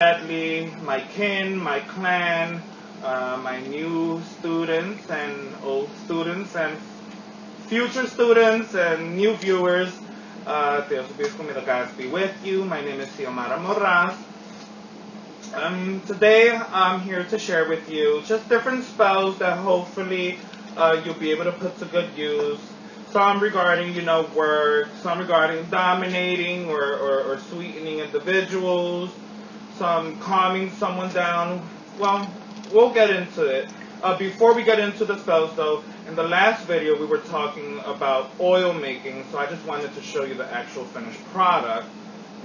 Sadly, my kin, my clan, my new students and old students and future students and new viewers. Deus Obispo, may the gods be with you. My name is Xiomara Moraz. Today I'm here to share with you just different spells that hopefully you'll be able to put to good use. Some regarding, work, some regarding dominating or sweetening individuals, some calming someone down. Well, we'll get into it. Before we get into the spells though, in the last video we were talking about oil making, so I just wanted to show you the actual finished product.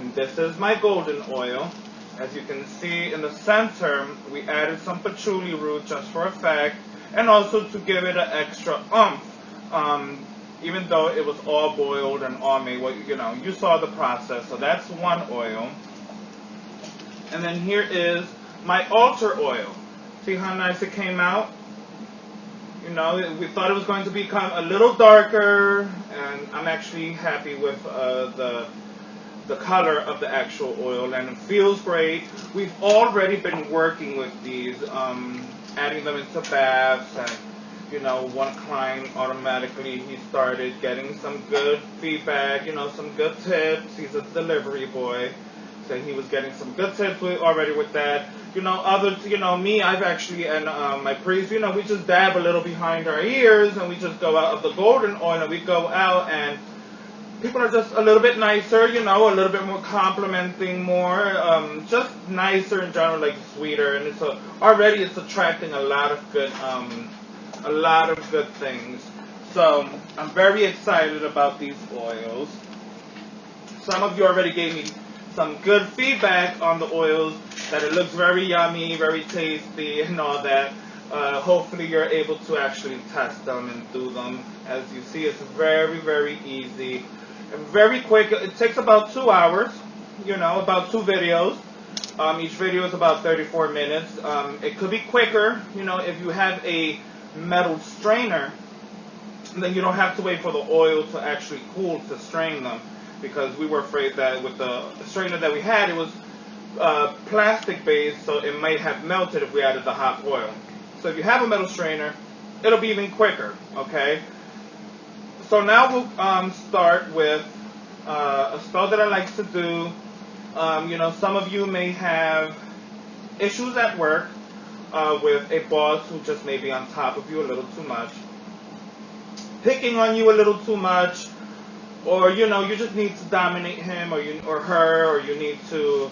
And this is my golden oil. As you can see in the center, we added some patchouli root just for effect, and also to give it an extra oomph. Even though it was all boiled and all made, well, you saw the process. So that's one oil. And then here is my altar oil. See how nice it came out? We thought it was going to become a little darker, and I'm actually happy with the color of the actual oil, and it feels great. We've already been working with these, adding them into baths, and one client automatically, he started getting some good feedback, some good tips. He's a delivery boy, so he was getting some good tips already with that. Others, me, I've actually, and my priest, we just dab a little behind our ears, and we just go out of the golden oil, and we go out, and people are just a little bit nicer, a little bit more complimenting more, just nicer in general, like sweeter, and already it's attracting a lot of good things. So I'm very excited about these oils. Some of you already gave me some good feedback on the oils, that it looks very yummy, very tasty, and all that. Hopefully you're able to actually test them and do them. As you see, it's very, very easy and very quick. It takes about 2 hours, about 2 videos. Each video is about 34 minutes. It could be quicker, if you have a metal strainer, then you don't have to wait for the oil to actually cool to strain them, because we were afraid that with the strainer that we had, it was plastic based, so it might have melted if we added the hot oil. So if you have a metal strainer, it'll be even quicker, okay? So now we'll start with a spell that I like to do. Some of you may have issues at work with a boss who just may be on top of you a little too much, picking on you a little too much, or you just need to dominate him or her, or you need to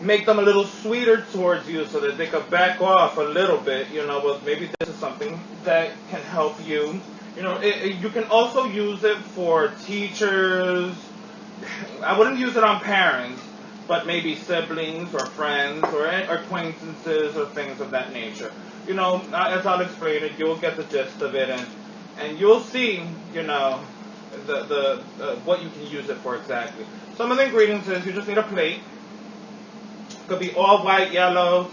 make them a little sweeter towards you so that they could back off a little bit. Well, maybe this is something that can help you. You can also use it for teachers. I wouldn't use it on parents, but maybe siblings or friends or acquaintances or things of that nature. As I'll explain it, you'll get the gist of it, and you'll see, what you can use it for exactly. Some of the ingredients is you just need a plate. Could be all white, yellow.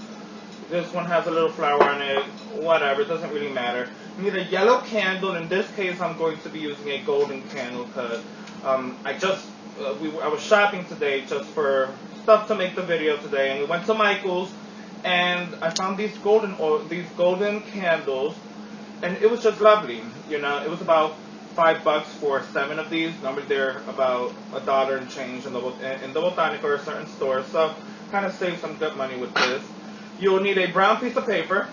This one has a little flower on it. Whatever, it doesn't really matter. You need a yellow candle. In this case, I'm going to be using a golden candle because I was shopping today just for stuff to make the video today, and we went to Michael's, and I found these golden candles, and it was just lovely. It was about $5 for 7 of these. Normally they're about $1 and change in the Botanica or a certain store, so kind of save some good money with this. You'll need a brown piece of paper.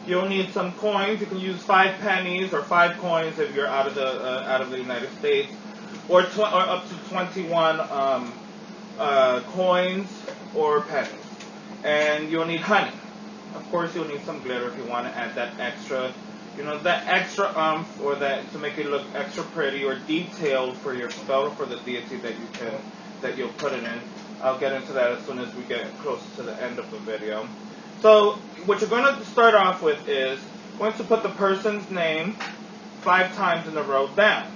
You'll need some coins. You can use 5 pennies or 5 coins if you're out of the United States, or up to 21 coins or pennies. And you'll need honey. Of course, you'll need some glitter if you want to add that extra, that extra oomph, or that to make it look extra pretty or detailed for your spell or for the deity that you'll put it in. I'll get into that as soon as we get closer to the end of the video. So what you're going to start off with is going to put the person's name 5 times in a row down.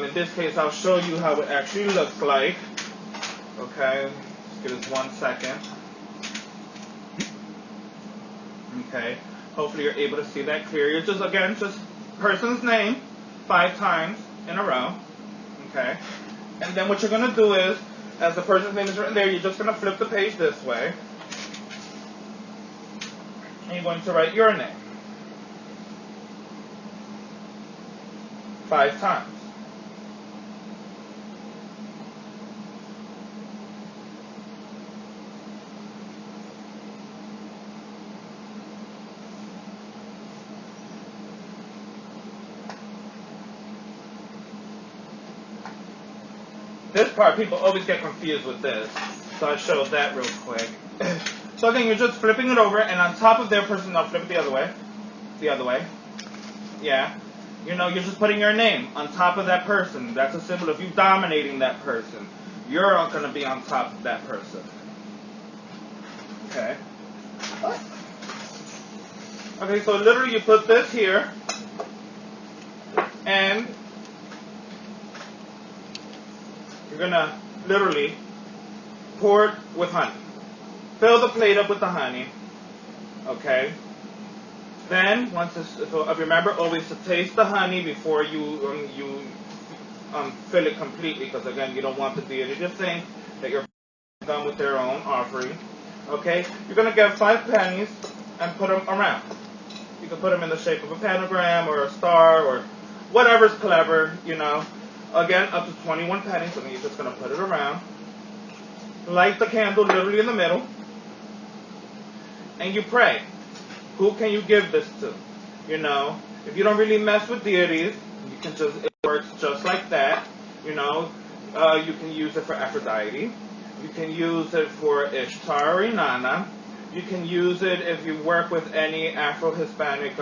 In this case, I'll show you how it actually looks like. Okay, just give us 1 second. Okay, hopefully you're able to see that clear. You're just person's name 5 times in a row. Okay, and then what you're going to do is as the person's name is written there, you're just going to flip the page this way. And you're going to write your name 5 times. This part, people always get confused with this, so I showed that real quick. So again, you're just flipping it over, and on top of their person, now flip it the other way, yeah. You know, you're just putting your name on top of that person. That's a symbol of you dominating that person. You're going to be on top of that person. Okay. Okay, so literally you put this here, and you're going to literally pour it with honey. Fill the plate up with the honey. Okay. Then, once it's, remember always to taste the honey before you fill it completely, because again, you don't want the deity to think that you're done with their own offering. Okay. You're going to get 5 pennies and put them around. You can put them in the shape of a pentagram or a star or whatever's clever, you know. Again, up to 21 pennies, so then you're just going to put it around. Light the candle literally in the middle. And you pray. Who can you give this to? You know, if you don't really mess with deities, you can just, it works just like that. You know, you can use it for Aphrodite. You can use it for Ishtar or Inanna. You can use it if you work with any Afro-Hispanic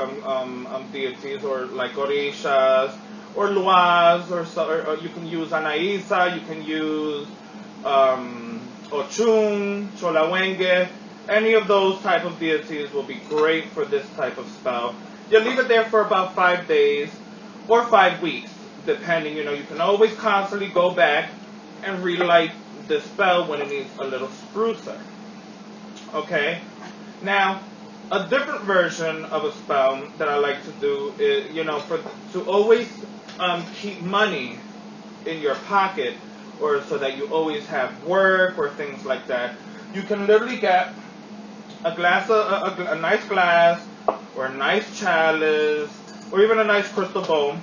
deities, or like Orishas, or Luas, or you can use Anaisa, you can use Ochun, Cholawenge. Any of those type of deities will be great for this type of spell. You leave it there for about 5 days or 5 weeks, depending. You know, you can always constantly go back and relight the spell when it needs a little sprucer. Okay? Now, a different version of a spell that I like to do is, you know, to always keep money in your pocket, or so that you always have work or things like that. You can literally get a glass, a nice glass, or a nice chalice, or even a nice crystal bowl,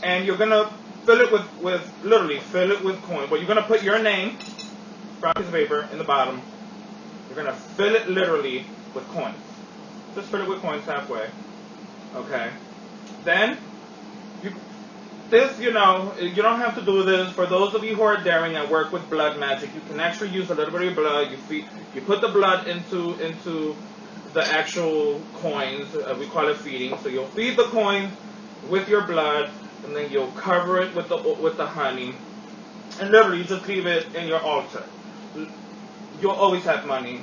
and you're gonna fill it with literally fill it with coin. But you're gonna put your name, brown piece of paper, in the bottom. You're gonna fill it literally with coins. Just fill it with coins halfway. Okay. Then you know, you don't have to do this. For those of you who are daring and work with blood magic, you can actually use a little bit of your blood. You put the blood into the actual coins. We call it feeding. So you'll feed the coins with your blood, and then you'll cover it with the honey, and literally you just leave it in your altar. You'll always have money.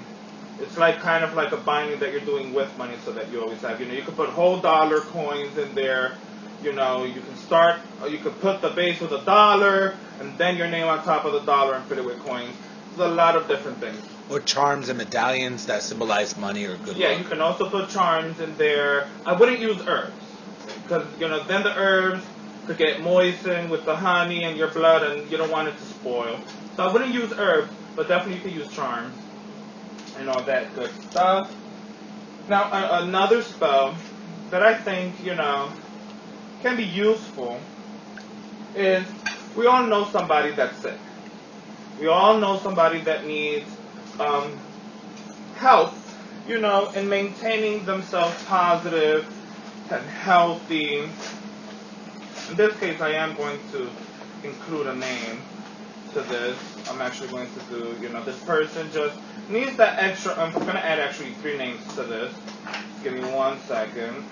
It's like kind of like a binding that you're doing with money, so that you always have. You know, you can put whole dollar coins in there. You know, you can put the base with $1, and then your name on top of the dollar and fill it with coins. There's a lot of different things. Or charms and medallions that symbolize money or good luck. Yeah, you can also put charms in there. I wouldn't use herbs, because, you know, then the herbs could get moistened with the honey and your blood, and you don't want it to spoil. So I wouldn't use herbs, but definitely you can use charms and all that good stuff. Now, another spell that I think, you know, can be useful is, we all know somebody that's sick. We all know somebody that needs help, you know, in maintaining themselves positive and healthy. In this case, I am going to include a name to this. I'm actually going to do, you know, this person just needs that extra. I'm going to add actually 3 names to this. Just give me 1 second.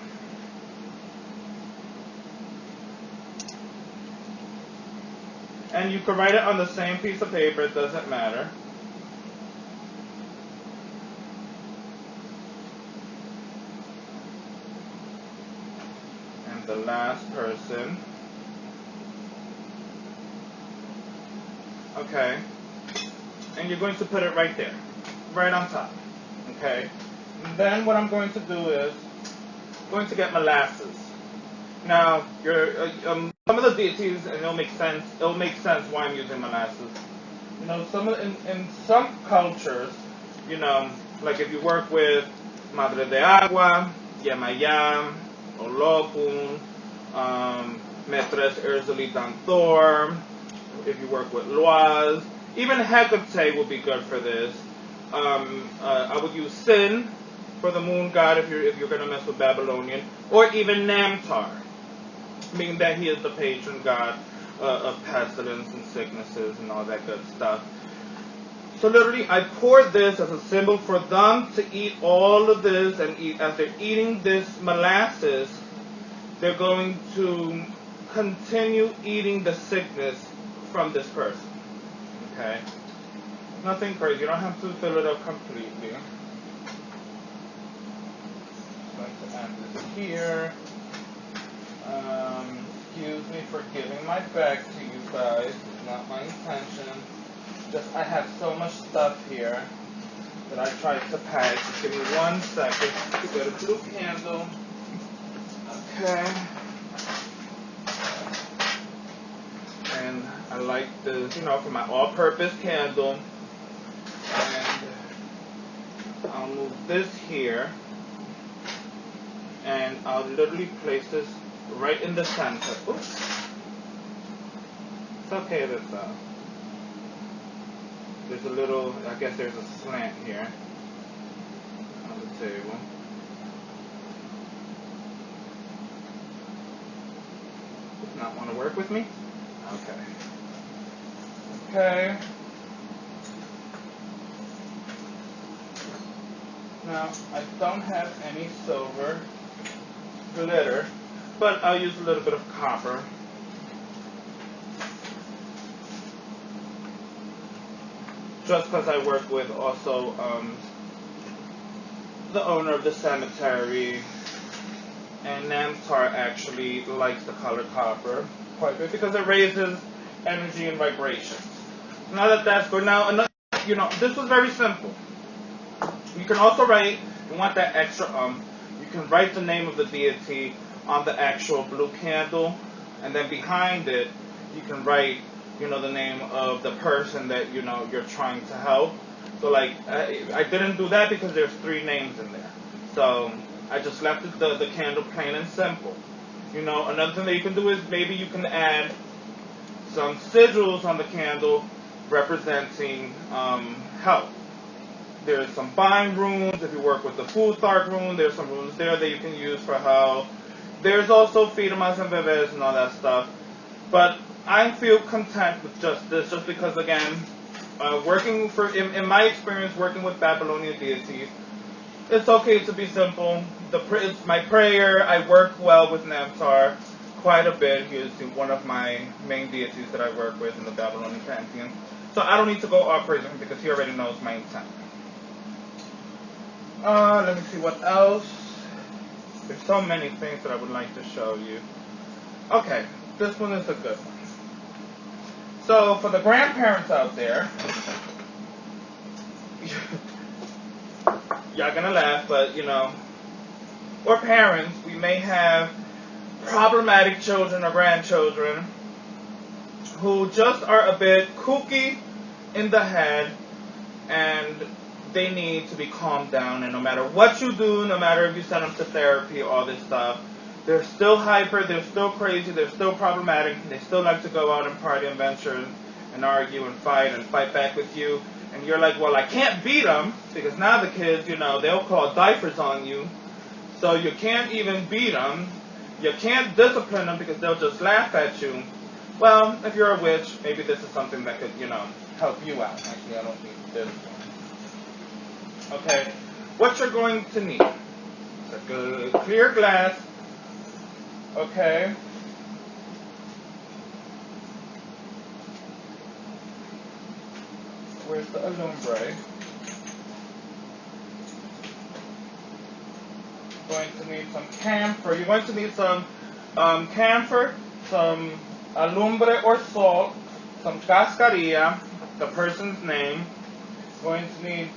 And you can write it on the same piece of paper, it doesn't matter. And the last person. Okay. And you're going to put it right there, right on top. Okay. And then what I'm going to do is, I'm going to get molasses. Now, some of the deities, and it'll make sense why I'm using molasses. You know, in some cultures, you know, like if you work with Madre de Agua, Yamayam, Olokun, Metres Erzuli Dantor, if you work with Loaz, even Hecate will be good for this. I would use Sin for the moon god if you're gonna mess with Babylonian, or even Namtar, meaning that he is the patron god of pestilence and sicknesses and all that good stuff. So literally, I poured this as a symbol for them to eat all of this, and as they're eating this molasses, they're going to continue eating the sickness from this person. Okay? Nothing crazy. You don't have to fill it up completely. I'm going to add this here. Excuse me for giving my back to you guys. It's not my intention. Just I have so much stuff here that I tried to pack. Just give me 1 second to get a blue candle. Okay. And I like this, you know, for my all-purpose candle. And I'll move this here. And I'll literally place this right in the center. Oops. It's okay this there's a little, I guess there's a slant here on the table. Does not want to work with me? Okay. Okay. Now, I don't have any silver glitter, but I'll use a little bit of copper. Just because I work with also the owner of the cemetery, and Namtar actually likes the color copper quite a bit because it raises energy and vibrations. Now that that's good, now another, you know, this was very simple. You can also write, you want that extra you can write the name of the deity on the actual blue candle, and then behind it you can write, you know, the name of the person that, you know, you're trying to help. So like I didn't do that because there's 3 names in there, so I just left it, the candle plain and simple. You know, another thing that you can do is maybe you can add some sigils on the candle representing health. There's some bind runes. If you work with the Futhark rune, there's some runes there that you can use for health. There's also Fidamas and Bebes and all that stuff. But I feel content with just this, just because, again, working in my experience working with Babylonian deities, it's okay to be simple. It's my prayer. I work well with Namtar quite a bit. He is one of my main deities that I work with in the Babylonian pantheon. So I don't need to go all praising him because he already knows my intent. Let me see what else. There's so many things that I would like to show you. Okay, this one is a good one. So for the grandparents out there, y'all gonna laugh, but you know, or parents, we may have problematic children or grandchildren who just are a bit kooky in the head, and they need to be calmed down. And no matter what you do, no matter if you send them to therapy, all this stuff, they're still hyper, they're still crazy, they're still problematic, they still like to go out and party and venture and argue and fight back with you. And you're like, well, I can't beat them because now the kids, you know, they'll call diapers on you. So you can't even beat them. You can't discipline them because they'll just laugh at you. Well, if you're a witch, maybe this is something that could, you know, help you out. Actually, I don't need this one. Okay, what you're going to need is a good clear glass. Okay. Where's the alumbre? Going to need some camphor. You're going to need some camphor, some alumbre or salt, some cascarilla, the person's name. Going to need,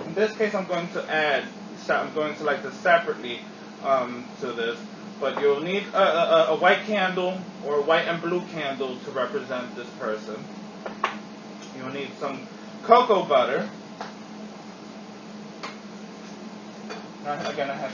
in this case, I'm going to like this separately to this. But you'll need a white candle or a white and blue candle to represent this person. You'll need some cocoa butter. Again, I have